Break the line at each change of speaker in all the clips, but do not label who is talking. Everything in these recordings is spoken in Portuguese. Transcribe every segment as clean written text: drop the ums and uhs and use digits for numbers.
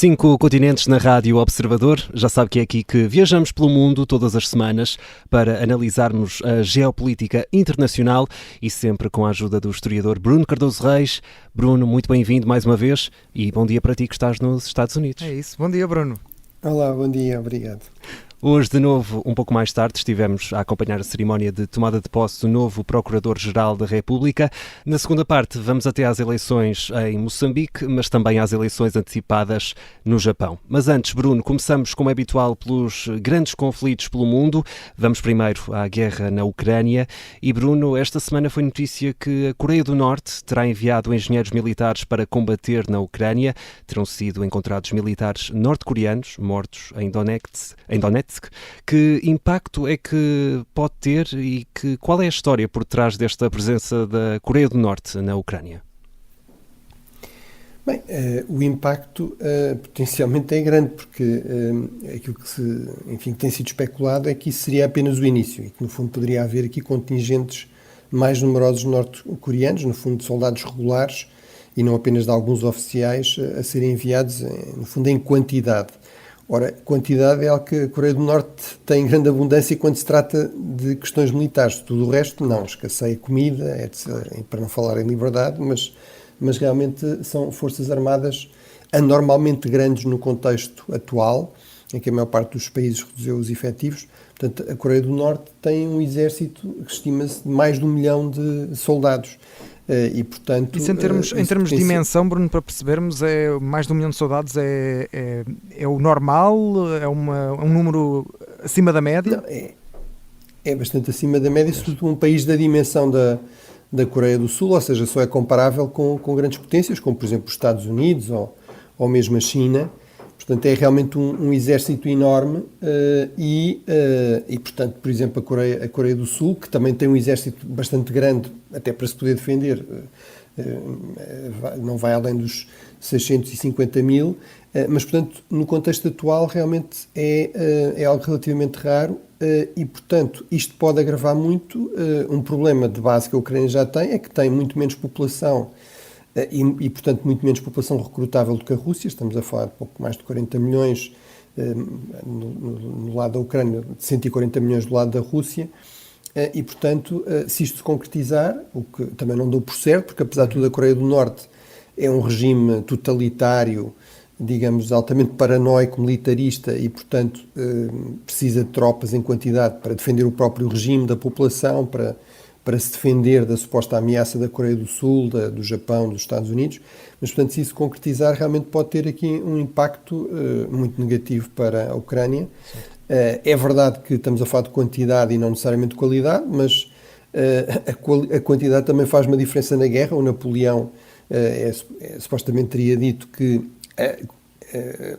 5 continentes na Rádio Observador. Já sabe que é aqui que viajamos pelo mundo todas as semanas para analisarmos a geopolítica internacional e sempre com a ajuda do historiador Bruno Cardoso Reis. Bruno, muito bem-vindo mais uma vez e bom dia para ti que estás nos Estados Unidos.
É isso, bom dia Bruno.
Olá, bom dia, obrigado.
Hoje, de novo, um pouco mais tarde, estivemos a acompanhar a cerimónia de tomada de posse do novo Procurador-Geral da República. Na segunda parte, vamos até às eleições em Moçambique, mas também às eleições antecipadas no Japão. Mas antes, Bruno, começamos, como é habitual, pelos grandes conflitos pelo mundo. Vamos primeiro à guerra na Ucrânia. E, Bruno, esta semana foi notícia que a Coreia do Norte terá enviado engenheiros militares para combater na Ucrânia. Terão sido encontrados militares norte-coreanos mortos em Donetsk. Que impacto é que pode ter e qual é a história por trás desta presença da Coreia do Norte na Ucrânia?
Bem, o impacto potencialmente é grande, porque aquilo que tem sido especulado é que isso seria apenas o início e que, no fundo, poderia haver aqui contingentes mais numerosos norte-coreanos, no fundo, de soldados regulares e não apenas de alguns oficiais a serem enviados, no fundo, em quantidade. Ora, quantidade é algo que a Coreia do Norte tem grande abundância quando se trata de questões militares. Tudo o resto, não. Escasseia comida, etc., para não falar em liberdade, mas realmente são forças armadas anormalmente grandes no contexto atual, em que a maior parte dos países reduziu os efetivos. Portanto, a Coreia do Norte tem um exército que estima-se de mais de 1 milhão de soldados. E, portanto,
isso em termos de dimensão, Bruno, para percebermos, mais de 1 milhão de soldados é o normal? É um número acima da média?
Não, é bastante acima da média, sobretudo um país da dimensão da Coreia do Sul, ou seja, só é comparável com grandes potências, como por exemplo os Estados Unidos ou mesmo a China. Portanto, é realmente um exército enorme e, portanto, por exemplo, a Coreia do Sul, que também tem um exército bastante grande, até para se poder defender, não vai além dos 650 mil, mas, portanto, no contexto atual, realmente é algo relativamente raro e, portanto, isto pode agravar muito um problema de base que a Ucrânia já tem, é que tem muito menos população e, portanto, muito menos população recrutável do que a Rússia. Estamos a falar de pouco mais de 40 milhões no lado da Ucrânia, de 140 milhões do lado da Rússia, e, portanto, se isto se concretizar, o que também não dou por certo, porque, apesar de tudo, a Coreia do Norte é um regime totalitário, digamos, altamente paranoico, militarista e, portanto, precisa de tropas em quantidade para defender o próprio regime da população, para se defender da suposta ameaça da Coreia do Sul, do Japão, dos Estados Unidos, mas, portanto, se isso concretizar, realmente pode ter aqui um impacto muito negativo para a Ucrânia. É verdade que estamos a falar de quantidade e não necessariamente de qualidade, mas a quantidade também faz uma diferença na guerra. O Napoleão supostamente teria dito que,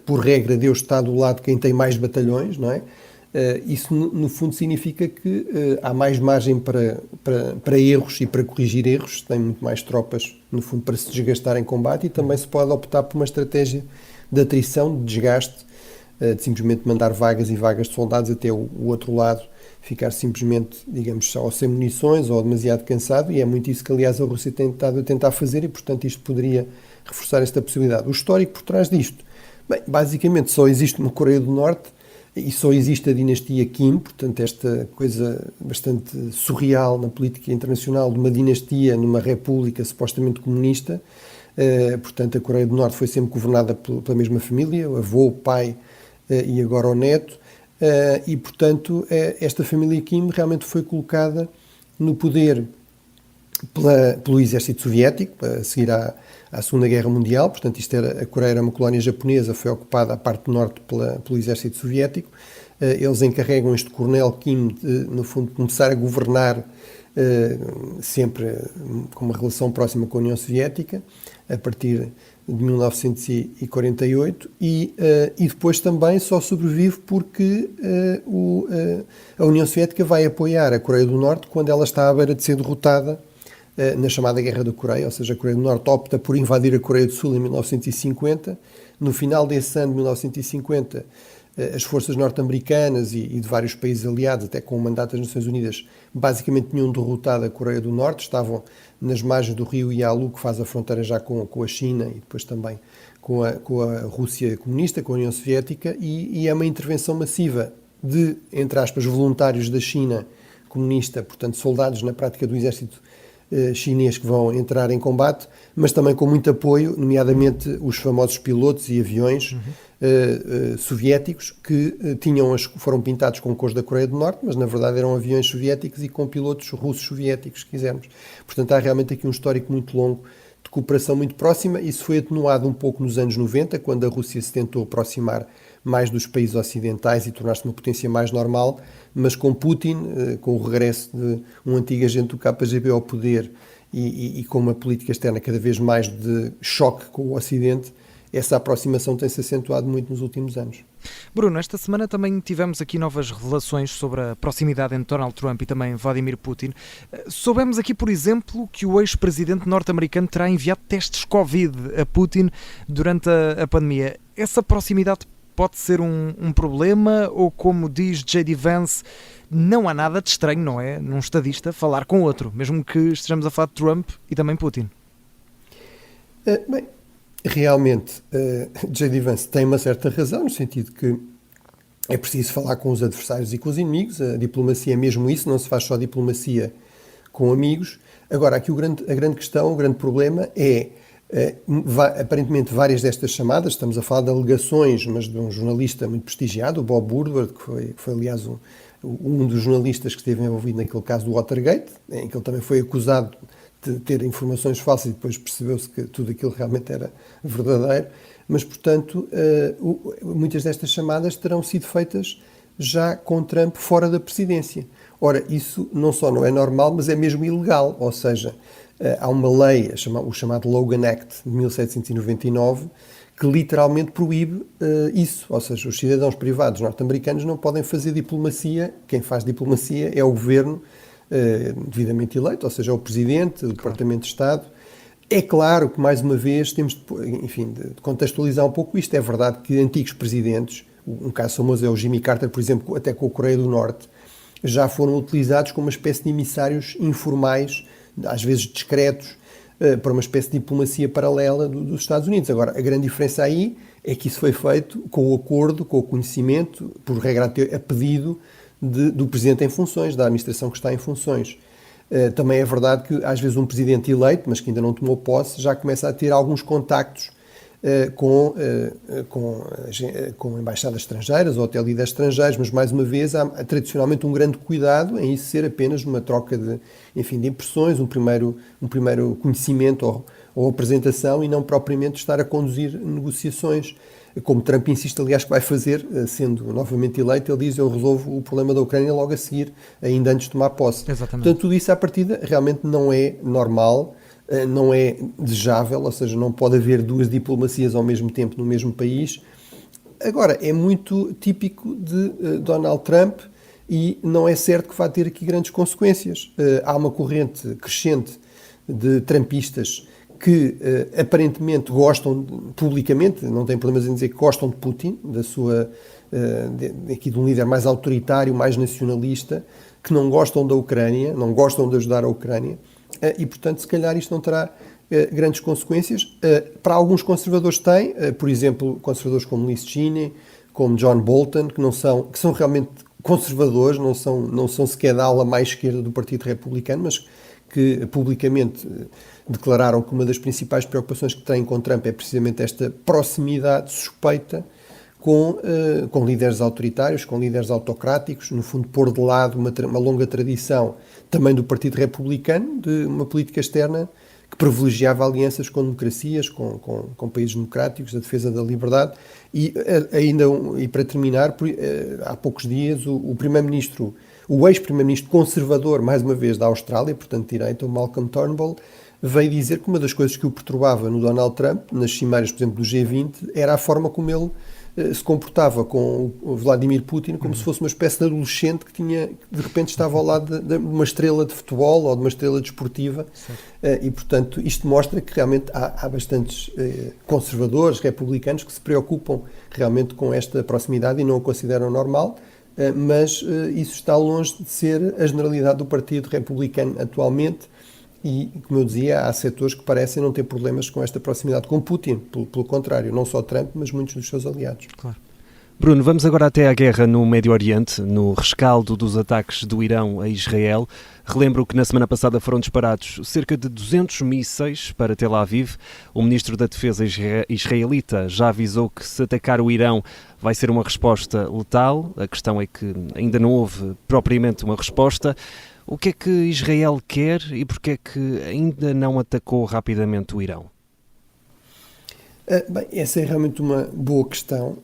por regra, Deus está do lado de quem tem mais batalhões, não é? Isso, no fundo, significa que há mais margem para erros e para corrigir erros, tem muito mais tropas, no fundo, para se desgastar em combate, e também se pode optar por uma estratégia de atrição, de desgaste, de simplesmente mandar vagas e vagas de soldados até o outro lado, ficar simplesmente, digamos, só sem munições ou demasiado cansado, e é muito isso que, aliás, a Rússia tem estado a tentar fazer, e, portanto, isto poderia reforçar esta possibilidade. O histórico por trás disto, bem, basicamente só existe uma Coreia do Norte, e só existe a dinastia Kim, portanto, esta coisa bastante surreal na política internacional de uma dinastia numa república supostamente comunista. Portanto, a Coreia do Norte foi sempre governada pela mesma família, o avô, o pai e agora o neto. E, portanto, esta família Kim realmente foi colocada no poder pelo exército soviético, a seguir à Segunda Guerra Mundial. Portanto, a Coreia era uma colónia japonesa, foi ocupada a parte norte pelo exército soviético. Eles encarregam este coronel Kim de, no fundo, começar a governar sempre com uma relação próxima com a União Soviética, a partir de 1948, e depois também só sobrevive porque a União Soviética vai apoiar a Coreia do Norte quando ela está à beira de ser derrotada na chamada Guerra da Coreia, ou seja, a Coreia do Norte opta por invadir a Coreia do Sul em 1950, No final desse ano, de 1950, as forças norte-americanas e de vários países aliados, até com o mandato das Nações Unidas, basicamente tinham derrotado a Coreia do Norte, estavam nas margens do rio Yalu, que faz a fronteira já com a China e depois também com a Rússia comunista, com a União Soviética, e é uma intervenção massiva de, entre aspas, voluntários da China comunista, portanto soldados na prática do exército chinês que vão entrar em combate, mas também com muito apoio, nomeadamente os famosos pilotos e aviões soviéticos que foram pintados com cores da Coreia do Norte, mas na verdade eram aviões soviéticos e com pilotos russos soviéticos, se quisermos. Portanto, há realmente aqui um histórico muito longo de cooperação muito próxima. Isso foi atenuado um pouco nos anos 90, quando a Rússia se tentou aproximar mais dos países ocidentais e tornar-se uma potência mais normal, mas com Putin, com o regresso de um antigo agente do KGB ao poder e com uma política externa cada vez mais de choque com o Ocidente, essa aproximação tem-se acentuado muito nos últimos anos.
Bruno, esta semana também tivemos aqui novas revelações sobre a proximidade entre Donald Trump e também Vladimir Putin. Soubemos aqui, por exemplo, que o ex-presidente norte-americano terá enviado testes Covid a Putin durante a pandemia. Essa proximidade pode ser um problema ou, como diz J.D. Vance, não há nada de estranho, não é, num estadista falar com outro, mesmo que estejamos a falar de Trump e também Putin?
Bem, realmente, J.D. Vance tem uma certa razão, no sentido que é preciso falar com os adversários e com os inimigos. A diplomacia é mesmo isso, não se faz só diplomacia com amigos. Agora, aqui a grande questão, o grande problema é, aparentemente, várias destas chamadas, estamos a falar de alegações, mas de um jornalista muito prestigiado, o Bob Woodward, que foi aliás, um dos jornalistas que esteve envolvido naquele caso do Watergate, em que ele também foi acusado de ter informações falsas e depois percebeu-se que tudo aquilo realmente era verdadeiro, mas, portanto, muitas destas chamadas terão sido feitas já com Trump fora da presidência. Ora, isso não só não é normal, mas é mesmo ilegal, ou seja, há uma lei, o chamado Logan Act de 1799, que literalmente proíbe isso, ou seja, os cidadãos privados norte-americanos não podem fazer diplomacia, quem faz diplomacia é o governo devidamente eleito, ou seja, o Presidente, o Departamento de Estado. É claro que, mais uma vez, temos de contextualizar um pouco isto. É verdade que antigos presidentes, um caso famoso é o Jimmy Carter, por exemplo, até com a Coreia do Norte, já foram utilizados como uma espécie de emissários informais, às vezes discretos, para uma espécie de diplomacia paralela dos Estados Unidos. Agora, a grande diferença aí é que isso foi feito com o acordo, com o conhecimento, por regra a pedido do Presidente em funções, da administração que está em funções. Também é verdade que, às vezes, um Presidente eleito, mas que ainda não tomou posse, já começa a ter alguns contactos com embaixadas estrangeiras ou até líderes estrangeiros, mas, mais uma vez, há tradicionalmente um grande cuidado em isso ser apenas uma troca de impressões, um primeiro conhecimento ou apresentação e não propriamente estar a conduzir negociações. Como Trump insiste, aliás, que vai fazer, sendo novamente eleito, ele diz: eu resolvo o problema da Ucrânia logo a seguir, ainda antes de tomar posse.
Exatamente.
Portanto, tudo isso à partida realmente não é normal, não é desejável, ou seja, não pode haver duas diplomacias ao mesmo tempo no mesmo país. Agora, é muito típico de Donald Trump e não é certo que vá ter aqui grandes consequências. Há uma corrente crescente de trumpistas que aparentemente gostam, publicamente, não tem problemas em dizer que gostam de Putin, aqui de um líder mais autoritário, mais nacionalista, que não gostam da Ucrânia, não gostam de ajudar a Ucrânia, e, portanto, se calhar isto não terá grandes consequências. Para alguns conservadores tem, por exemplo, conservadores como Liz Cheney, como John Bolton, que são realmente conservadores, não são sequer da ala mais esquerda do Partido Republicano, mas que publicamente declararam que uma das principais preocupações que têm com Trump é precisamente esta proximidade suspeita com líderes autoritários, com líderes autocráticos, no fundo pôr de lado uma longa tradição também do Partido Republicano de uma política externa que privilegiava alianças com democracias, com países democráticos, a defesa da liberdade. E para terminar, há poucos dias o ex-primeiro-ministro conservador, mais uma vez, da Austrália, portanto direita, o Malcolm Turnbull, veio dizer que uma das coisas que o perturbava no Donald Trump, nas cimeiras, por exemplo, do G20, era a forma como ele se comportava com o Vladimir Putin como se fosse uma espécie de adolescente que de repente estava ao lado de uma estrela de futebol ou de uma estrela desportiva, e portanto isto mostra que realmente há bastantes conservadores, republicanos, que se preocupam realmente com esta proximidade e não a consideram normal, mas isso está longe de ser a generalidade do Partido Republicano atualmente. E, como eu dizia, há setores que parecem não ter problemas com esta proximidade com Putin, pelo contrário, não só Trump, mas muitos dos seus aliados.
Claro.
Bruno, vamos agora até à guerra no Médio Oriente, no rescaldo dos ataques do Irão a Israel. Relembro que na semana passada foram disparados cerca de 200 mísseis para Tel Aviv. O ministro da Defesa israelita já avisou que se atacar o Irão vai ser uma resposta letal. A questão é que ainda não houve propriamente uma resposta. O que é que Israel quer e porque é que ainda não atacou rapidamente o Irão?
Bem, essa é realmente uma boa questão.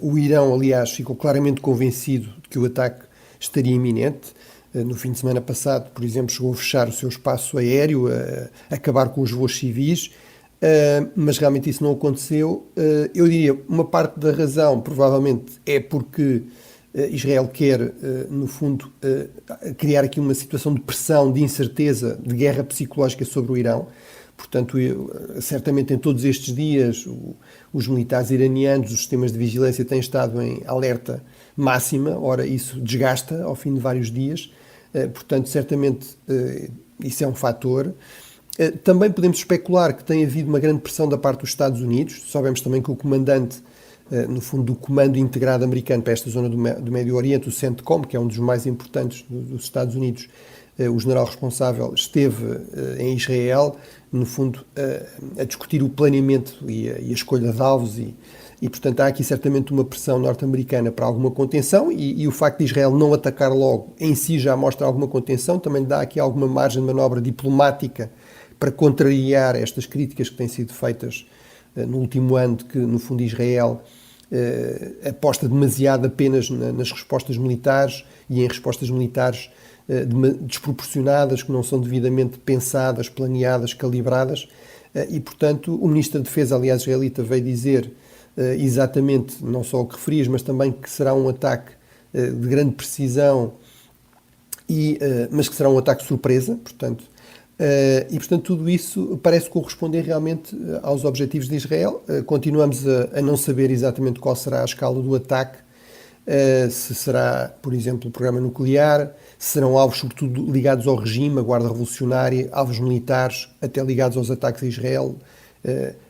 O Irão, aliás, ficou claramente convencido de que o ataque estaria iminente. No fim de semana passado, por exemplo, chegou a fechar o seu espaço aéreo, a acabar com os voos civis, mas realmente isso não aconteceu. Eu diria, uma parte da razão, provavelmente, é porque Israel quer, no fundo, criar aqui uma situação de pressão, de incerteza, de guerra psicológica sobre o Irão. Portanto, certamente em todos estes dias, os militares iranianos, os sistemas de vigilância têm estado em alerta máxima. Ora, isso desgasta ao fim de vários dias. Portanto, certamente isso é um fator. Também podemos especular que tem havido uma grande pressão da parte dos Estados Unidos. Sabemos também que o comandante, no fundo, do Comando Integrado Americano para esta zona do Médio Oriente, o CENTCOM, que é um dos mais importantes dos Estados Unidos, o general responsável esteve em Israel, no fundo, a discutir o planeamento e a escolha de alvos e, portanto, há aqui certamente uma pressão norte-americana para alguma contenção e o facto de Israel não atacar logo em si já mostra alguma contenção, também dá aqui alguma margem de manobra diplomática para contrariar estas críticas que têm sido feitas no último ano, de que, no fundo, Israel aposta demasiado apenas nas respostas militares e em respostas militares desproporcionadas, que não são devidamente pensadas, planeadas, calibradas, e, portanto, o Ministro da Defesa, aliás, israelita, veio dizer exatamente, não só o que referias, mas também que será um ataque de grande precisão, mas que será um ataque surpresa, portanto, e, portanto, tudo isso parece corresponder realmente aos objetivos de Israel. Continuamos a não saber exatamente qual será a escala do ataque, se será, por exemplo, o programa nuclear, se serão alvos sobretudo ligados ao regime, a Guarda Revolucionária, alvos militares, até ligados aos ataques a Israel,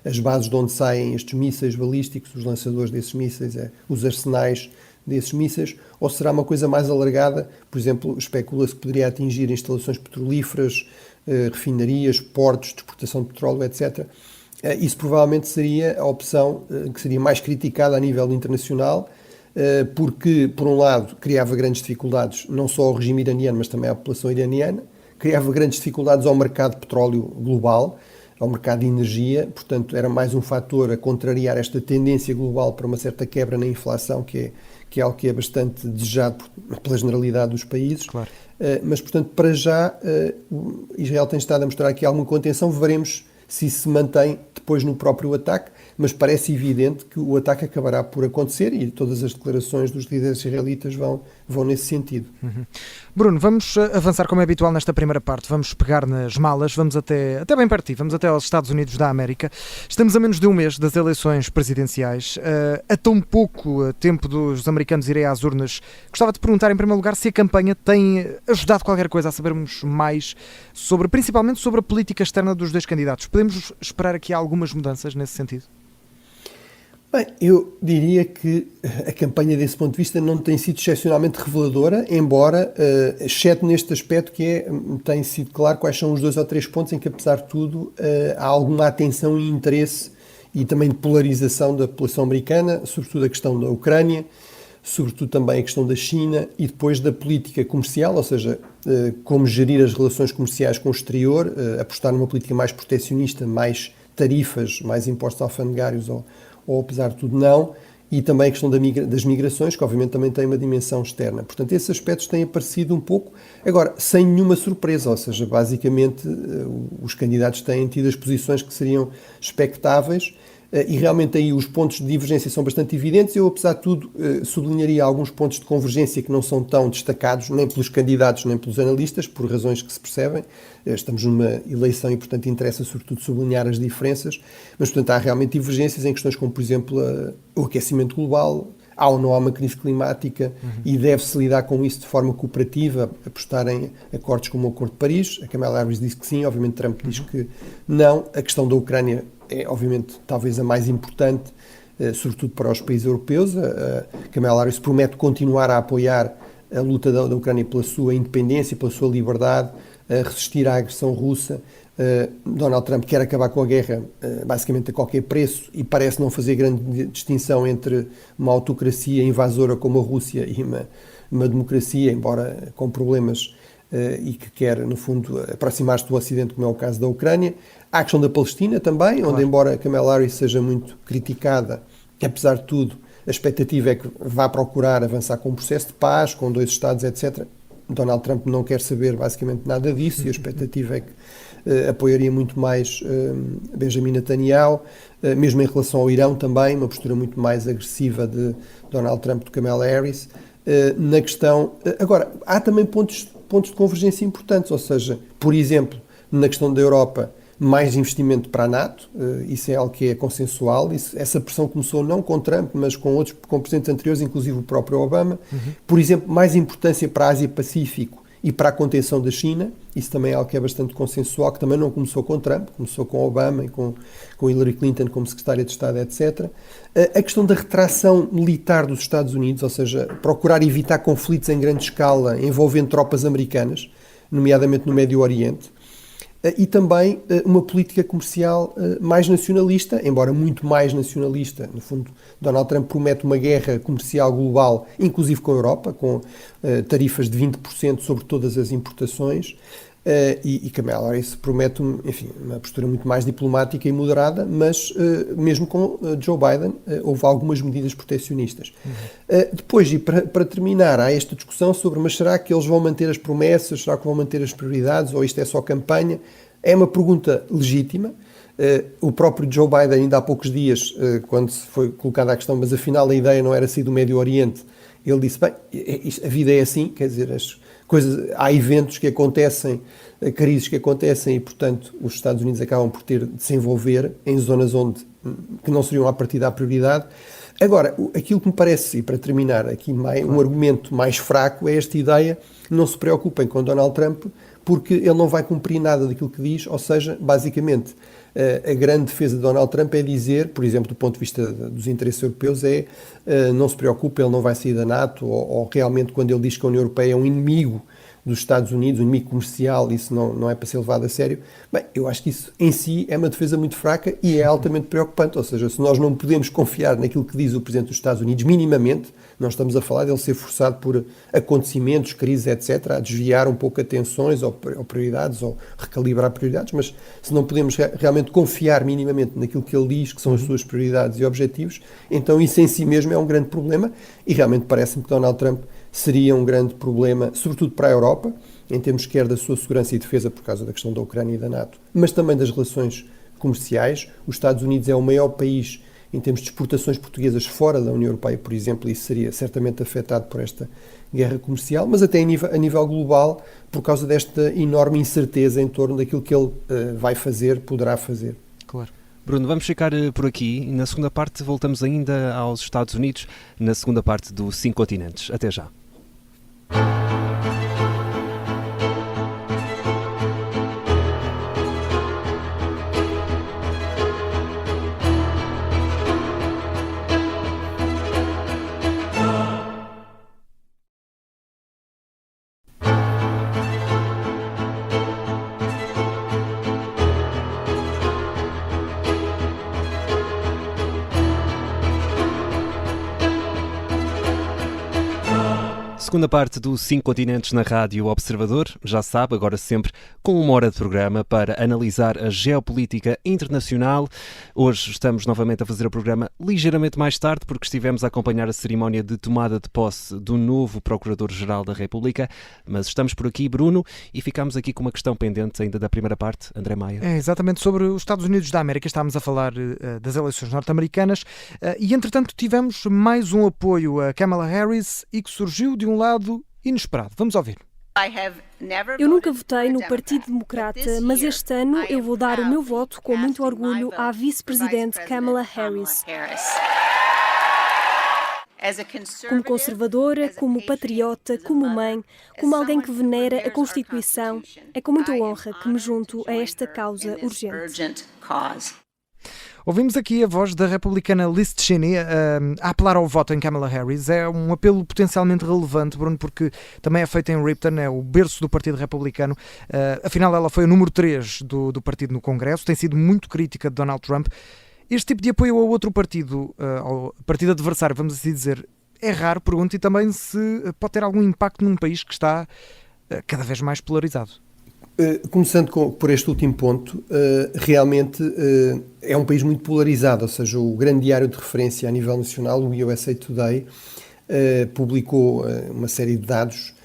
as bases de onde saem estes mísseis balísticos, os lançadores desses mísseis, os arsenais desses mísseis, ou será uma coisa mais alargada, por exemplo, especula-se que poderia atingir instalações petrolíferas, refinarias, portos de exportação de petróleo, etc. Isso provavelmente seria a opção que seria mais criticada a nível internacional, porque, por um lado, criava grandes dificuldades não só ao regime iraniano, mas também à população iraniana, criava grandes dificuldades ao mercado de petróleo global, ao mercado de energia, portanto era mais um fator a contrariar esta tendência global para uma certa quebra na inflação, que é algo que é bastante desejado pela generalidade dos países.
Claro.
Mas, portanto, para já, Israel tem estado a mostrar aqui alguma contenção, veremos se isso se mantém depois no próprio ataque, mas parece evidente que o ataque acabará por acontecer e todas as declarações dos líderes israelitas vão nesse sentido.
Uhum. Bruno, vamos avançar como é habitual nesta primeira parte, vamos pegar nas malas, vamos até bem perto de ti, vamos até aos Estados Unidos da América. Estamos a menos de um mês das eleições presidenciais, a tão pouco tempo dos americanos irem às urnas. Gostava de perguntar, em primeiro lugar, se a campanha tem ajudado qualquer coisa a sabermos mais principalmente sobre a política externa dos dois candidatos. Podemos esperar aqui algumas mudanças nesse sentido?
Bem, eu diria que a campanha desse ponto de vista não tem sido excepcionalmente reveladora, embora, exceto neste aspecto que tem sido claro quais são os 2 ou 3 pontos em que, apesar de tudo, há alguma atenção e interesse e também de polarização da população americana, sobretudo a questão da Ucrânia, sobretudo também a questão da China e depois da política comercial, ou seja, como gerir as relações comerciais com o exterior, apostar numa política mais protecionista, mais tarifas, mais impostos alfandegários ou apesar de tudo não, e também a questão das migrações, que obviamente também tem uma dimensão externa. Portanto, esses aspectos têm aparecido um pouco, agora, sem nenhuma surpresa, ou seja, basicamente os candidatos têm tido as posições que seriam expectáveis, E realmente aí os pontos de divergência são bastante evidentes. Eu, apesar de tudo, sublinharia alguns pontos de convergência que não são tão destacados, nem pelos candidatos, nem pelos analistas, por razões que se percebem. Estamos numa eleição e, portanto, interessa sobretudo sublinhar as diferenças. Mas, portanto, há realmente divergências em questões como, por exemplo, o aquecimento global. Há ou não há uma crise climática e deve-se lidar com isso de forma cooperativa, apostar em acordos como o Acordo de Paris. A Kamala Harris diz que sim, obviamente Trump diz que não. A questão da Ucrânia é, obviamente, talvez a mais importante, sobretudo para os países europeus. A Kamala Harris promete continuar a apoiar a luta da Ucrânia pela sua independência, pela sua liberdade, a resistir à agressão russa. Donald Trump quer acabar com a guerra basicamente a qualquer preço e parece não fazer grande distinção entre uma autocracia invasora como a Rússia e uma democracia, embora com problemas, e que quer, no fundo, aproximar-se do Ocidente, como é o caso da Ucrânia. Há a questão da Palestina também, claro, onde, embora Kamala Harris seja muito criticada, apesar de tudo, a expectativa é que vá procurar avançar com um processo de paz, com 2 Estados, etc. Donald Trump não quer saber basicamente nada disso e a expectativa é que apoiaria muito mais Benjamin Netanyahu, mesmo em relação ao Irão também, uma postura muito mais agressiva de Donald Trump do que Kamala Harris. Na questão... Agora, há também pontos de convergência importantes, ou seja, por exemplo, na questão da Europa, mais investimento para a NATO, isso é algo que é consensual, essa pressão começou não com Trump, mas com presidentes anteriores, inclusive o próprio Obama. Por exemplo, mais importância para a Ásia-Pacífico e para a contenção da China, isso também é algo que é bastante consensual, que também não começou com Trump, começou com Obama e com Hillary Clinton como secretária de Estado, etc. A questão da retração militar dos Estados Unidos, ou seja, procurar evitar conflitos em grande escala envolvendo tropas americanas, nomeadamente no Médio Oriente, e também uma política comercial mais nacionalista, embora muito mais nacionalista. No fundo, Donald Trump promete uma guerra comercial global, inclusive com a Europa, com tarifas de 20% sobre todas as importações, e Kamala Harris promete, enfim, uma postura muito mais diplomática e moderada, mas mesmo com Joe Biden houve algumas medidas protecionistas. Depois, e para terminar, há esta discussão sobre, mas será que eles vão manter as promessas, será que vão manter as prioridades, ou isto é só campanha? É uma pergunta legítima. O próprio Joe Biden, ainda há poucos dias, quando se foi colocada a questão, mas afinal a ideia não era sair do Médio Oriente, ele disse, bem, a vida é assim, quer dizer, há eventos que acontecem, crises que acontecem e, portanto, os Estados Unidos acabam por ter de se envolver em zonas que não seriam à partida a prioridade. Agora, aquilo que me parece, e para terminar aqui um argumento mais fraco, é esta ideia, não se preocupem com Donald Trump, porque ele não vai cumprir nada daquilo que diz, ou seja, basicamente, a grande defesa de Donald Trump é dizer, por exemplo, do ponto de vista dos interesses europeus, não se preocupe, ele não vai sair da NATO, ou realmente quando ele diz que a União Europeia é um inimigo dos Estados Unidos, um inimigo comercial, isso não é para ser levado a sério. Bem, eu acho que isso em si é uma defesa muito fraca e é altamente preocupante, ou seja, se nós não podemos confiar naquilo que diz o Presidente dos Estados Unidos, minimamente, nós estamos a falar dele ser forçado por acontecimentos, crises, etc., a desviar um pouco atenções ou prioridades, ou recalibrar prioridades, mas se não podemos realmente confiar minimamente naquilo que ele diz, que são as suas prioridades e objetivos, então isso em si mesmo é um grande problema e realmente parece-me que Donald Trump seria um grande problema, sobretudo para a Europa, em termos quer da sua segurança e defesa por causa da questão da Ucrânia e da NATO, mas também das relações comerciais. Os Estados Unidos é o maior país em termos de exportações portuguesas fora da União Europeia, por exemplo, e isso seria certamente afetado por esta guerra comercial, mas até a nível global, por causa desta enorme incerteza em torno daquilo que ele vai fazer, poderá fazer.
Claro.
Bruno, vamos ficar por aqui. Na segunda parte voltamos ainda aos Estados Unidos, na segunda parte do 5 Continentes. Até já. segunda parte do 5 Continentes na Rádio Observador, já sabe, agora sempre com 1 hora de programa para analisar a geopolítica internacional. Hoje estamos novamente a fazer o programa ligeiramente mais tarde, porque estivemos a acompanhar a cerimónia de tomada de posse do novo Procurador-Geral da República, mas estamos por aqui, Bruno, e ficámos aqui com uma questão pendente ainda da primeira parte, André Maia.
É exatamente sobre os Estados Unidos da América, estávamos a falar das eleições norte-americanas e entretanto tivemos mais um apoio a Kamala Harris e que surgiu de um lado inesperado. Vamos ouvir.
Eu nunca votei no Partido Democrata, mas este ano eu vou dar o meu voto com muito orgulho à vice-presidente Kamala Harris. Como conservadora, como patriota, como mãe, como alguém que venera a Constituição, é com muita honra que me junto a esta causa urgente.
Ouvimos aqui a voz da republicana Liz Cheney a apelar ao voto em Kamala Harris. É um apelo potencialmente relevante, Bruno, porque também é feito em Ripton, é o berço do Partido Republicano. Afinal, ela foi o número 3 do partido no Congresso, tem sido muito crítica de Donald Trump. Este tipo de apoio a outro partido, ao partido adversário, vamos assim dizer, é raro, pergunto, e também se pode ter algum impacto num país que está cada vez mais polarizado.
Começando por este último ponto, realmente é um país muito polarizado, ou seja, o grande diário de referência a nível nacional, o USA Today, publicou uma série de dados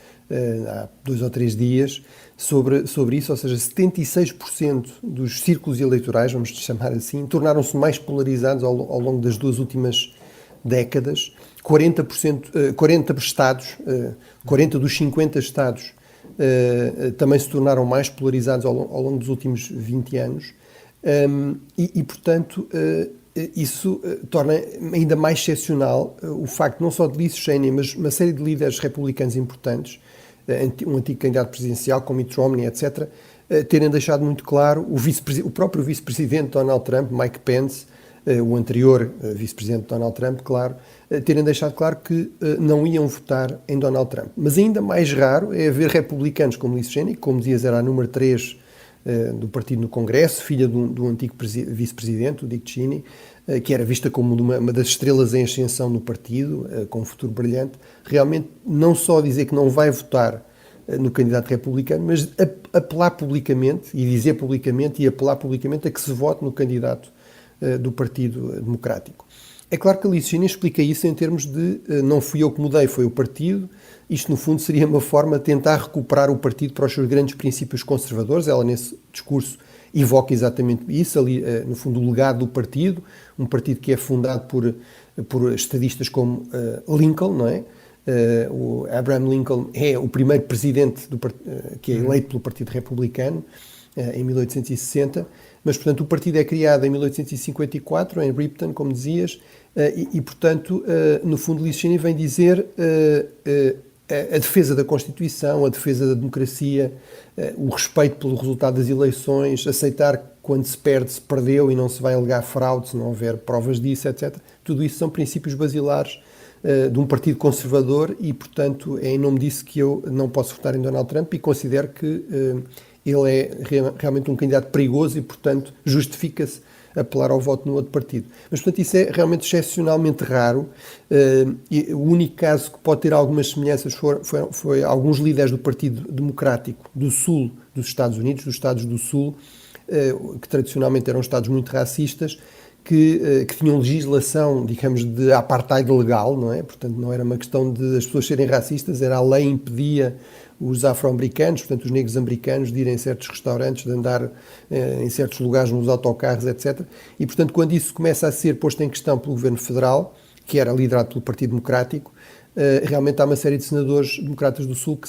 há 2 ou 3 dias sobre isso, ou seja, 76% dos círculos eleitorais, vamos chamar assim, tornaram-se mais polarizados ao longo das 2 últimas décadas. 40 estados, 40 dos 50 estados também se tornaram mais polarizados ao longo dos últimos 20 anos e portanto, isso torna ainda mais excepcional o facto não só de Liz Cheney, mas uma série de líderes republicanos importantes, um antigo candidato presidencial como Mitt Romney, etc., terem deixado muito claro, o próprio vice-presidente Donald Trump, Mike Pence, o anterior vice-presidente Donald Trump, claro, terem deixado claro que não iam votar em Donald Trump. Mas ainda mais raro é haver republicanos como Liz Cheney, que, como dizias, era a número 3 do partido no Congresso, filha do antigo vice-presidente, o Dick Cheney, que era vista como uma das estrelas em ascensão no partido, com um futuro brilhante, realmente não só dizer que não vai votar no candidato republicano, mas apelar publicamente, e dizer publicamente, e apelar publicamente a que se vote no candidato do Partido Democrático. É claro que a Liz Cheney explica isso em termos de não fui eu que mudei, foi o partido. Isto, no fundo, seria uma forma de tentar recuperar o partido para os seus grandes princípios conservadores. Ela, nesse discurso, evoca exatamente isso, ali, no fundo, o legado do partido, um partido que é fundado por estadistas como Lincoln, não é? O Abraham Lincoln é o primeiro presidente que é eleito pelo Partido Republicano em 1860, mas, portanto, o partido é criado em 1854, em Ripton, como dizias, e portanto, no fundo, Liz Cheney vem dizer a defesa da Constituição, a defesa da democracia, o respeito pelo resultado das eleições, aceitar que quando se perde, se perdeu e não se vai alegar fraude se não houver provas disso, etc. Tudo isso são princípios basilares de um partido conservador e, portanto, é em nome disso que eu não posso votar em Donald Trump e considero que ele é realmente um candidato perigoso e, portanto, justifica-se apelar ao voto no outro partido. Mas, portanto, isso é realmente excepcionalmente raro. E o único caso que pode ter algumas semelhanças foi alguns líderes do Partido Democrático do Sul dos Estados Unidos, dos Estados do Sul, que tradicionalmente eram Estados muito racistas, que tinham legislação, digamos, de apartheid legal, não é? Portanto, não era uma questão de as pessoas serem racistas, era a lei impedia os afro-americanos, portanto os negros americanos, de ir em certos restaurantes, de andar em certos lugares nos autocarros, etc. E, portanto, quando isso começa a ser posto em questão pelo governo federal, que era liderado pelo Partido Democrático, realmente há uma série de senadores democratas do Sul que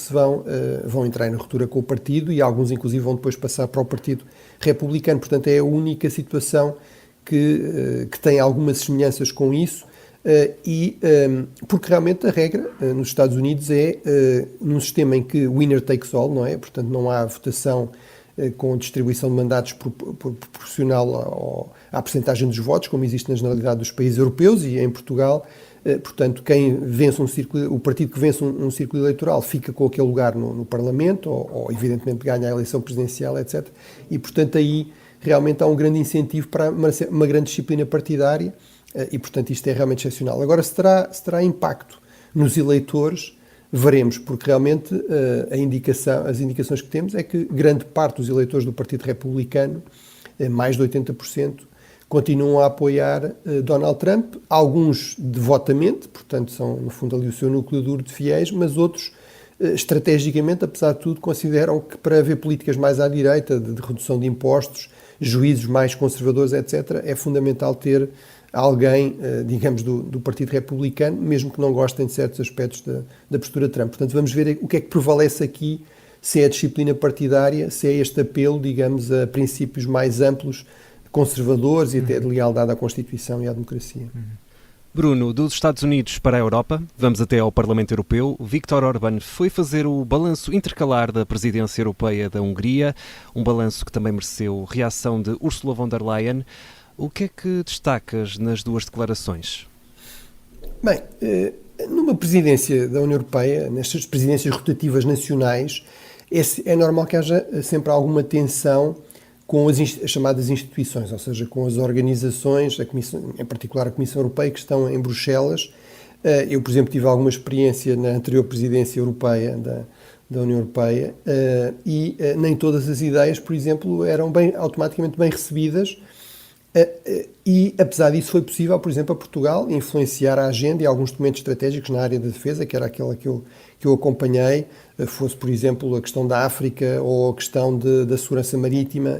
vão entrar em ruptura com o partido e alguns, inclusive, vão depois passar para o Partido Republicano. Portanto, é a única situação que tem algumas semelhanças com isso. Porque realmente a regra nos Estados Unidos é num sistema em que winner takes all, não é? Portanto, não há votação com distribuição de mandatos proporcional à percentagem dos votos, como existe na generalidade dos países europeus e em Portugal. Portanto, quem vence o partido que vence um círculo eleitoral fica com aquele lugar no Parlamento ou evidentemente ganha a eleição presidencial, etc. E, portanto, aí realmente há um grande incentivo para uma grande disciplina partidária. E, portanto, isto é realmente excepcional. Agora, se terá impacto nos eleitores, Veremos, porque realmente as indicações que temos é que grande parte dos eleitores do Partido Republicano, mais de 80%, continuam a apoiar Donald Trump, alguns devotamente, portanto são no fundo ali o seu núcleo duro de fiéis, mas outros estrategicamente, apesar de tudo, consideram que para haver políticas mais à direita, de redução de impostos, juízos mais conservadores, etc., é fundamental ter alguém, digamos, do Partido Republicano, mesmo que não gostem de certos aspectos da postura de Trump. Portanto, vamos ver o que é que prevalece aqui, se é a disciplina partidária, se é este apelo, digamos, a princípios mais amplos, conservadores e até de lealdade à Constituição e à democracia.
Bruno, dos Estados Unidos para a Europa, vamos até ao Parlamento Europeu. Viktor Orbán foi fazer o balanço intercalar da presidência europeia da Hungria, um balanço que também mereceu reação de Ursula von der Leyen. O que é que destacas nas duas declarações?
Bem, numa presidência da União Europeia, nestas presidências rotativas nacionais, é normal que haja sempre alguma tensão com as chamadas instituições, ou seja, com as organizações, em particular a Comissão Europeia, que estão em Bruxelas. Eu, por exemplo, tive alguma experiência na anterior presidência europeia da União Europeia e nem todas as ideias, por exemplo, eram automaticamente bem recebidas. E, apesar disso, foi possível, por exemplo, a Portugal influenciar a agenda e alguns documentos estratégicos na área da defesa, que era aquela que eu acompanhei, fosse, por exemplo, a questão da África ou a questão da segurança marítima,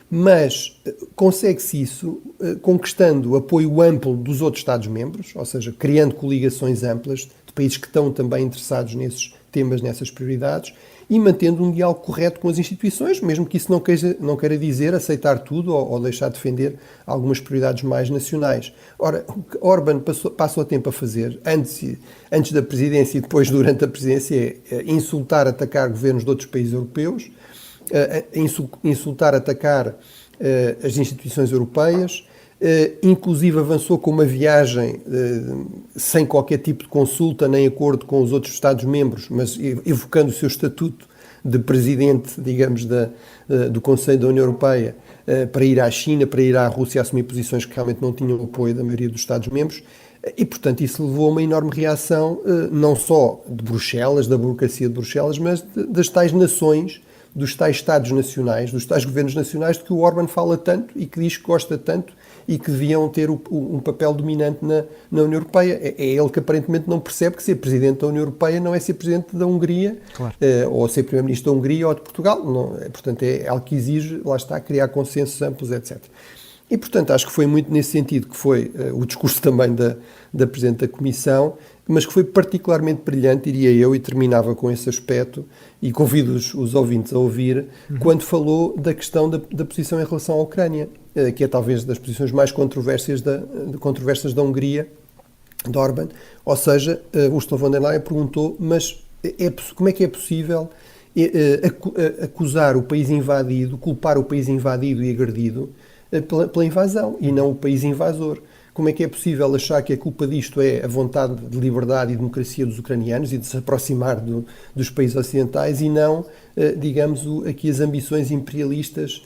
mas consegue-se isso conquistando o apoio amplo dos outros Estados-membros, ou seja, criando coligações amplas de países que estão também interessados nesses temas, nessas prioridades, e mantendo um diálogo correto com as instituições, mesmo que isso não queira dizer aceitar tudo ou deixar de defender algumas prioridades mais nacionais. Ora, o que Orbán passa o tempo a fazer, antes da presidência e depois durante a presidência, é insultar, atacar governos de outros países europeus, insultar, atacar as instituições europeias, inclusive avançou com uma viagem sem qualquer tipo de consulta nem acordo com os outros Estados-membros, mas evocando o seu estatuto de presidente, digamos, do Conselho da União Europeia, para ir à China, para ir à Rússia, assumir posições que realmente não tinham o apoio da maioria dos Estados-membros. E, portanto, isso levou a uma enorme reação, não só de Bruxelas, da burocracia de Bruxelas, mas das tais nações, dos tais Estados nacionais, dos tais governos nacionais de que o Orbán fala tanto e que diz que gosta tanto e que deviam ter um papel dominante na União Europeia. É ele que aparentemente não percebe que ser Presidente da União Europeia não é ser Presidente da Hungria, claro, ou ser Primeiro-Ministro da Hungria ou de Portugal. Não, portanto, é algo que exige, lá está, criar consensos amplos, etc. E, portanto, acho que foi muito nesse sentido que foi o discurso também da Presidente da Comissão, mas que foi particularmente brilhante, diria eu, e terminava com esse aspecto, e convido os ouvintes a ouvir, quando falou da questão da posição em relação à Ucrânia, que é talvez das posições mais controversas da Hungria, de Orbán. Ou seja, Ursula von der Leyen perguntou, mas como é que é possível acusar o país invadido, culpar o país invadido e agredido pela invasão e não o país invasor? Como é que é possível achar que a culpa disto é a vontade de liberdade e democracia dos ucranianos e de se aproximar dos países ocidentais e não, digamos, aqui as ambições imperialistas,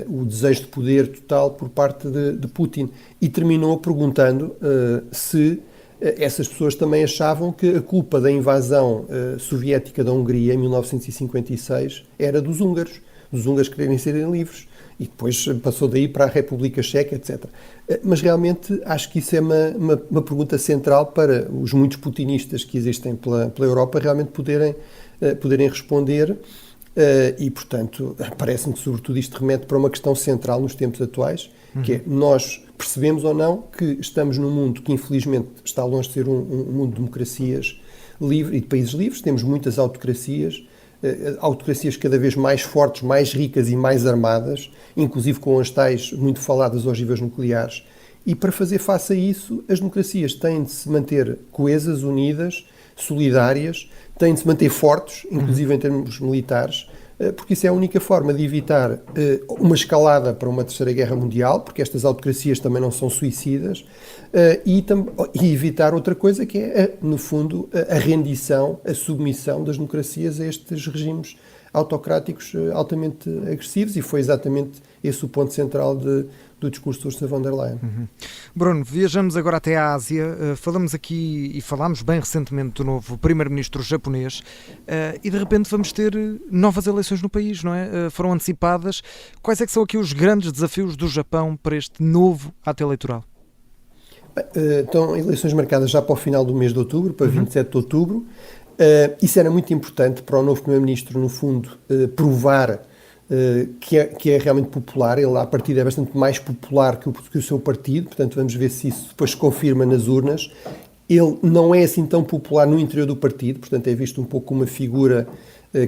o desejo de poder total por parte de Putin? E terminou perguntando se essas pessoas também achavam que a culpa da invasão soviética da Hungria em 1956 era dos húngaros quererem serem livres. E depois passou daí para a República Checa, etc. Mas realmente acho que isso é uma pergunta central para os muitos putinistas que existem pela Europa realmente poderem responder e, portanto, parece-me que sobretudo isto remete para uma questão central nos tempos atuais, que é nós percebemos ou não que estamos num mundo que infelizmente está longe de ser um mundo de democracias livres e de países livres, temos muitas autocracias cada vez mais fortes, mais ricas e mais armadas, inclusive com as tais muito faladas ogivas nucleares. E para fazer face a isso, as democracias têm de se manter coesas, unidas, solidárias, têm de se manter fortes, inclusive em termos militares, porque isso é a única forma de evitar uma escalada para uma terceira guerra mundial, porque estas autocracias também não são suicidas, e evitar outra coisa que é, no fundo, a rendição, a submissão das democracias a estes regimes autocráticos altamente agressivos, e foi exatamente esse o ponto central do discurso de Ursula von der Leyen.
Bruno, viajamos agora até à Ásia, falamos aqui e falámos bem recentemente do novo primeiro-ministro japonês e de repente vamos ter novas eleições no país, não é? Foram antecipadas. Quais é que são aqui os grandes desafios do Japão para este novo ato eleitoral?
Bem, estão eleições marcadas já para o final do mês de outubro, para 27 de outubro. Isso era muito importante para o novo primeiro-ministro, no fundo, provar que é realmente popular. Ele, à partida, é bastante mais popular que o seu partido, portanto vamos ver se isso depois se confirma nas urnas. Ele não é assim tão popular no interior do partido, portanto é visto um pouco como uma figura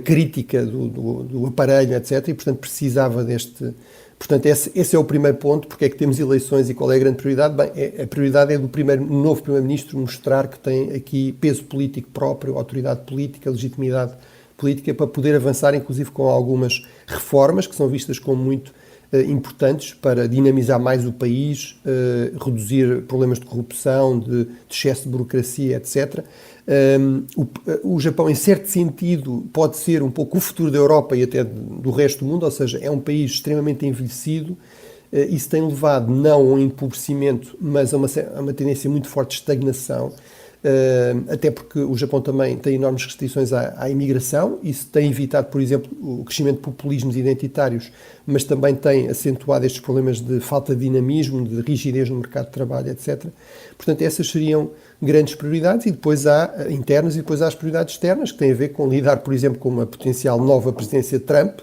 crítica do aparelho, etc. E, portanto, precisava deste... Portanto, esse é o primeiro ponto. Porque é que temos eleições e qual é a grande prioridade? Bem, a prioridade é do novo primeiro-ministro mostrar que tem aqui peso político próprio, autoridade política, legitimidade política, para poder avançar, inclusive, com algumas reformas que são vistas como muito importantes para dinamizar mais o país, reduzir problemas de corrupção, de excesso de burocracia, etc. O Japão, em certo sentido, pode ser um pouco o futuro da Europa e até do resto do mundo, ou seja, é um país extremamente envelhecido. Isso tem levado não a um empobrecimento, mas a uma tendência muito forte de estagnação, até porque o Japão também tem enormes restrições à imigração. Isso tem evitado, por exemplo, o crescimento de populismos identitários, mas também tem acentuado estes problemas de falta de dinamismo, de rigidez no mercado de trabalho, etc. Portanto, essas seriam grandes prioridades, e depois há internas e depois há as prioridades externas, que têm a ver com lidar, por exemplo, com uma potencial nova presidência de Trump,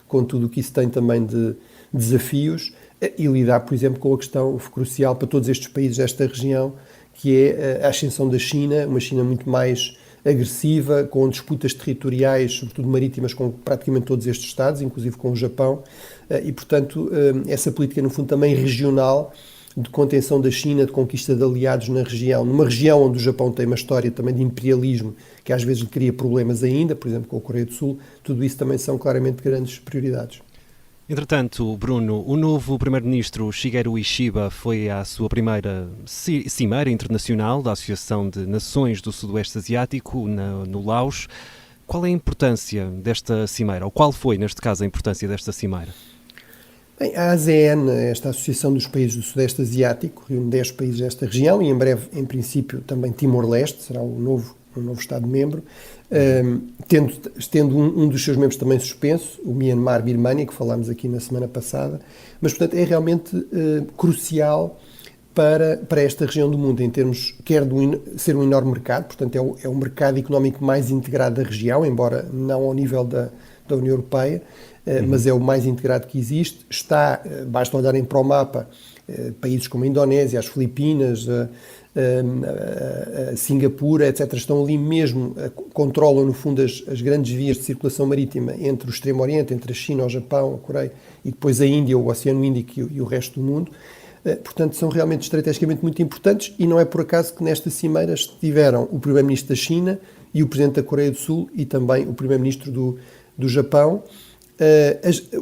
com tudo o que isso tem também de desafios, e lidar, por exemplo, com a questão crucial para todos estes países desta região, que é a ascensão da China, uma China muito mais agressiva, com disputas territoriais, sobretudo marítimas, com praticamente todos estes Estados, inclusive com o Japão, e, portanto, essa política, no fundo, também regional, de contenção da China, de conquista de aliados na região, numa região onde o Japão tem uma história também de imperialismo, que às vezes lhe cria problemas ainda, por exemplo, com a Coreia do Sul. Tudo isso também são claramente grandes prioridades.
Entretanto, Bruno, o novo primeiro-ministro Shigeru Ishiba foi à sua primeira cimeira internacional da Associação de Nações do Sudoeste Asiático, no Laos. Qual é a importância desta cimeira, ou qual foi, neste caso, a importância desta cimeira?
Bem, a ASEAN, esta Associação dos Países do Sudeste Asiático, reúne 10 países desta região e, em breve, em princípio, também Timor-Leste será um novo Estado-membro, tendo um dos seus membros também suspenso, o Myanmar, Birmânia, que falámos aqui na semana passada. Mas, portanto, é realmente crucial para esta região do mundo, em termos, quer de ser um enorme mercado, portanto, é o mercado económico mais integrado da região, embora não ao nível da União Europeia, mas é o mais integrado que existe. Basta olharem para o mapa, países como a Indonésia, as Filipinas, Singapura, etc., estão ali mesmo, controlam no fundo as grandes vias de circulação marítima entre o Extremo Oriente, entre a China, o Japão, a Coreia, e depois a Índia, o Oceano Índico e o resto do mundo. Portanto, são realmente estrategicamente muito importantes, e não é por acaso que nesta cimeira estiveram o Primeiro-Ministro da China e o Presidente da Coreia do Sul e também o Primeiro-Ministro do Japão.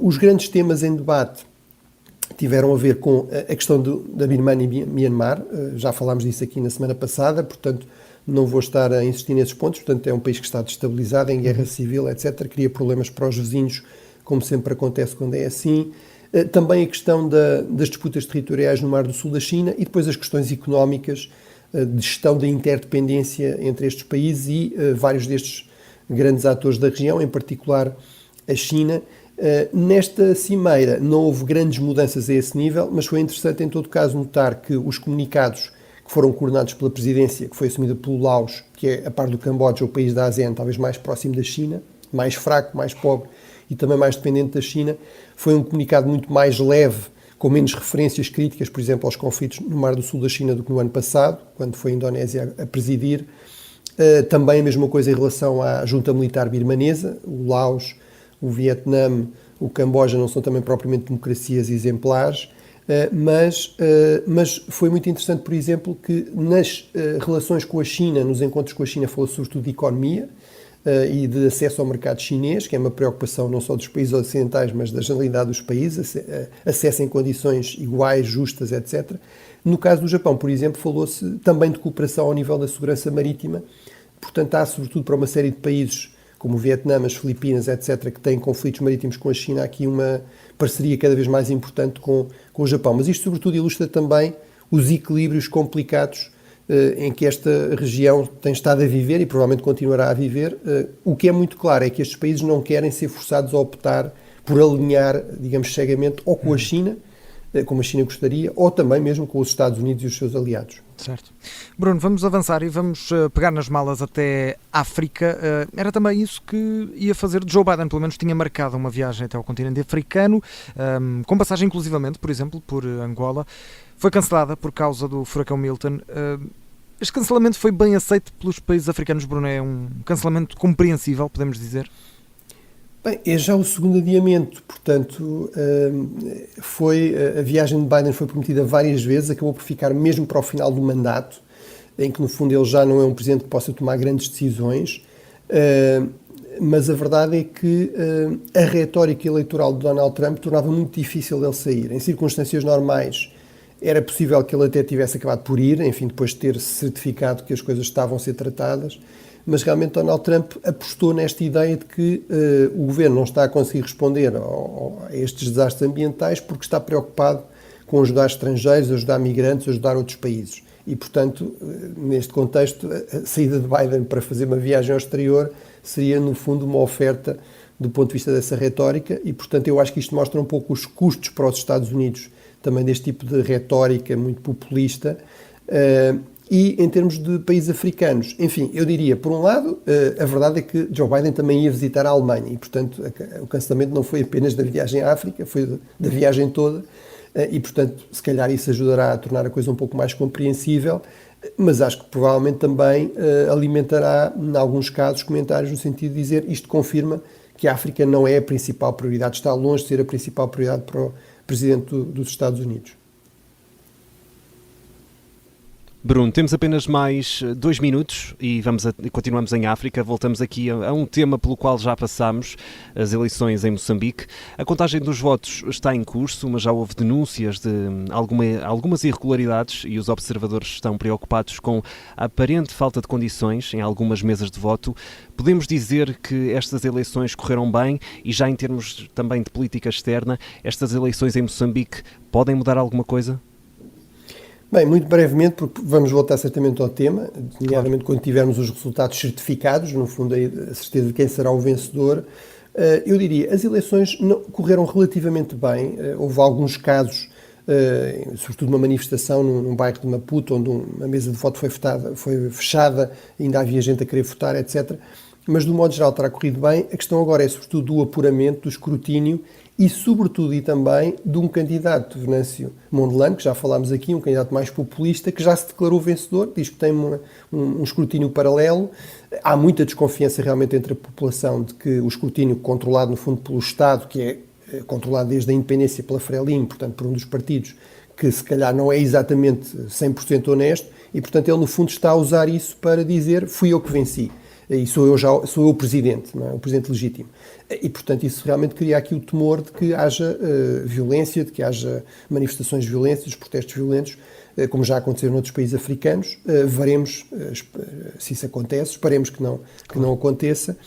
Os grandes temas em debate tiveram a ver com a questão da Birmânia e Myanmar. Já falámos disso aqui na semana passada, portanto não vou estar a insistir nesses pontos. Portanto, é um país que está destabilizado, em guerra civil, etc., cria problemas para os vizinhos, como sempre acontece quando é assim. Também a questão das disputas territoriais no Mar do Sul da China, e depois as questões económicas de gestão da interdependência entre estes países e vários destes grandes atores da região, em particular a China. Nesta cimeira não houve grandes mudanças a esse nível, mas foi interessante, em todo caso, notar que os comunicados que foram coordenados pela presidência, que foi assumida pelo Laos, que é, a par do Camboja, o país da ASEAN talvez mais próximo da China, mais fraco, mais pobre e também mais dependente da China, foi um comunicado muito mais leve, com menos referências críticas, por exemplo, aos conflitos no Mar do Sul da China do que no ano passado, quando foi a Indonésia a presidir. Também a mesma coisa em relação à junta militar birmanesa. O Laos, o Vietnã, o Camboja não são também propriamente democracias exemplares, mas foi muito interessante, por exemplo, que nas relações com a China, nos encontros com a China, falou sobretudo de economia e de acesso ao mercado chinês, que é uma preocupação não só dos países ocidentais, mas da generalidade dos países, acesso em condições iguais, justas, etc. No caso do Japão, por exemplo, falou-se também de cooperação ao nível da segurança marítima. Portanto, há, sobretudo para uma série de países como o Vietnã, as Filipinas, etc., que têm conflitos marítimos com a China, há aqui uma parceria cada vez mais importante com o Japão. Mas isto, sobretudo, ilustra também os equilíbrios complicados em que esta região tem estado a viver e provavelmente continuará a viver. O que é muito claro é que estes países não querem ser forçados a optar por alinhar, digamos, cegamente, ou com a China, como a China gostaria, ou também mesmo com os Estados Unidos e os seus aliados.
Certo. Bruno, vamos avançar e vamos pegar nas malas até África. Era também isso que ia fazer Joe Biden, pelo menos tinha marcado uma viagem até ao continente africano, com passagem inclusivamente, por exemplo, por Angola. Foi cancelada por causa do furacão Milton. Este cancelamento foi bem aceito pelos países africanos, Bruno? É um cancelamento compreensível, podemos dizer?
Bem, é já o segundo adiamento, portanto, a viagem de Biden foi prometida várias vezes, acabou por ficar mesmo para o final do mandato, em que no fundo ele já não é um presidente que possa tomar grandes decisões, mas a verdade é que a retórica eleitoral de Donald Trump tornava muito difícil ele sair. Em circunstâncias normais era possível que ele até tivesse acabado por ir, enfim, depois de ter certificado que as coisas estavam a ser tratadas, mas realmente Donald Trump apostou nesta ideia de que o governo não está a conseguir responder a estes desastres ambientais porque está preocupado com ajudar estrangeiros, ajudar migrantes, ajudar outros países. E, portanto, neste contexto, a saída de Biden para fazer uma viagem ao exterior seria, no fundo, uma oferta do ponto de vista dessa retórica e, portanto, eu acho que isto mostra um pouco os custos para os Estados Unidos também deste tipo de retórica muito populista. E em termos de países africanos, enfim, eu diria, por um lado, a verdade é que Joe Biden também ia visitar a Alemanha e, portanto, o cancelamento não foi apenas da viagem à África, foi da viagem toda e, portanto, se calhar isso ajudará a tornar a coisa um pouco mais compreensível, mas acho que provavelmente também alimentará, em alguns casos, comentários no sentido de dizer isto confirma que a África não é a principal prioridade, está longe de ser a principal prioridade para o presidente dos Estados Unidos.
Bruno, temos apenas mais 2 minutos e continuamos em África. Voltamos aqui a um tema pelo qual já passámos, as eleições em Moçambique. A contagem dos votos está em curso, mas já houve denúncias de algumas irregularidades e os observadores estão preocupados com a aparente falta de condições em algumas mesas de voto. Podemos dizer que estas eleições correram bem e já em termos também de política externa, estas eleições em Moçambique podem mudar alguma coisa?
Bem, muito brevemente, porque vamos voltar certamente ao tema, nomeadamente quando tivermos os resultados certificados, no fundo a certeza de quem será o vencedor. Eu diria, as eleições correram relativamente bem, houve alguns casos, sobretudo uma manifestação num bairro de Maputo, onde uma mesa de voto foi fechada, ainda havia gente a querer votar, etc. Mas, do modo geral, terá corrido bem. A questão agora é, sobretudo, do apuramento, do escrutínio e, sobretudo, e também de um candidato, Venâncio Mondlane, que já falámos aqui, um candidato mais populista, que já se declarou vencedor, diz que tem um escrutínio paralelo. Há muita desconfiança realmente entre a população de que o escrutínio controlado, no fundo, pelo Estado, que é controlado desde a independência pela Frelimo, portanto, por um dos partidos, que se calhar não é exatamente 100% honesto, e, portanto, ele, no fundo, está a usar isso para dizer fui eu que venci. E sou eu o presidente, não é? O presidente legítimo. E, portanto, isso realmente cria aqui o temor de que haja violência, de que haja manifestações violentas, protestos violentos, como já aconteceram noutros países africanos. Veremos se isso acontece, esperemos que não aconteça.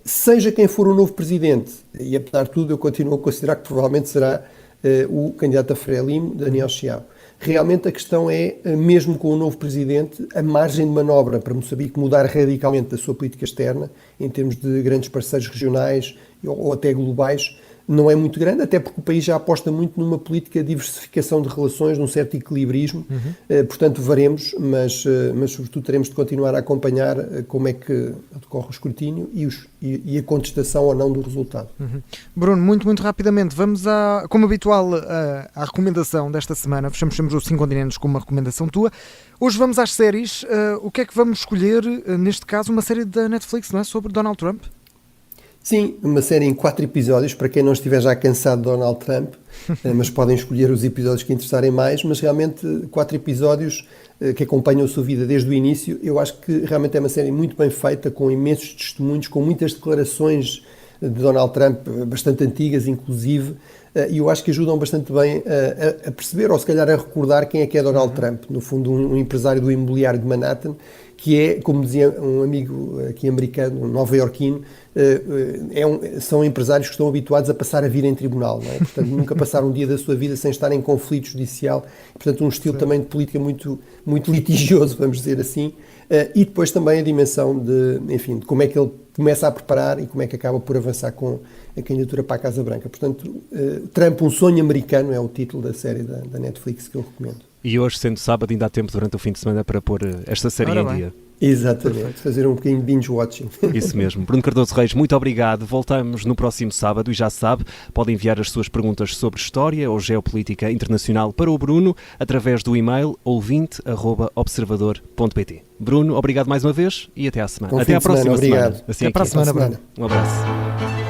Seja quem for o novo presidente, e apesar de tudo eu continuo a considerar que provavelmente será o candidato a Frelimo, Daniel Chiao. Realmente a questão é, mesmo com o novo presidente, a margem de manobra para Moçambique mudar radicalmente a sua política externa, em termos de grandes parceiros regionais ou até globais, não é muito grande, até porque o país já aposta muito numa política de diversificação de relações, num certo equilibrismo. Portanto, veremos, mas sobretudo teremos de continuar a acompanhar como é que decorre o escrutínio e a contestação ou não do resultado.
Bruno, muito rapidamente, vamos como habitual, à recomendação desta semana. Fechamos sempre os 5 continentes com uma recomendação tua. Hoje vamos às séries. O que é que vamos escolher, neste caso, uma série da Netflix, não é? Sobre Donald Trump?
Sim, uma série em 4 episódios, para quem não estiver já cansado de Donald Trump, mas podem escolher os episódios que interessarem mais, mas realmente 4 episódios que acompanham a sua vida desde o início. Eu acho que realmente é uma série muito bem feita, com imensos testemunhos, com muitas declarações de Donald Trump, bastante antigas inclusive, e eu acho que ajudam bastante bem a perceber, ou se calhar a recordar quem é que é Donald Trump, no fundo um empresário do imobiliário de Manhattan, que é, como dizia um amigo aqui americano, um nova-iorquino, são empresários que estão habituados a passar a vida em tribunal, não é? Portanto, nunca passaram um dia da sua vida sem estar em conflito judicial, portanto, um estilo também de política muito, muito litigioso, vamos dizer assim, e depois também a dimensão de como é que ele começa a preparar e como é que acaba por avançar com a candidatura para a Casa Branca. Portanto, Trump, um sonho americano, é o título da série da Netflix que eu recomendo.
E hoje, sendo sábado, ainda há tempo durante o fim de semana para pôr esta série em dia.
Exatamente, perfeito. Fazer um bocadinho de binge-watching.
Isso mesmo. Bruno Cardoso Reis, muito obrigado. Voltamos no próximo sábado e já sabe, pode enviar as suas perguntas sobre história ou geopolítica internacional para o Bruno através do e-mail ouvinte@observador.pt. Bruno, obrigado mais uma vez e até à semana.
Bom
até à próxima semana.
Obrigado.
Assim
até para a semana, Bruno.
Um abraço.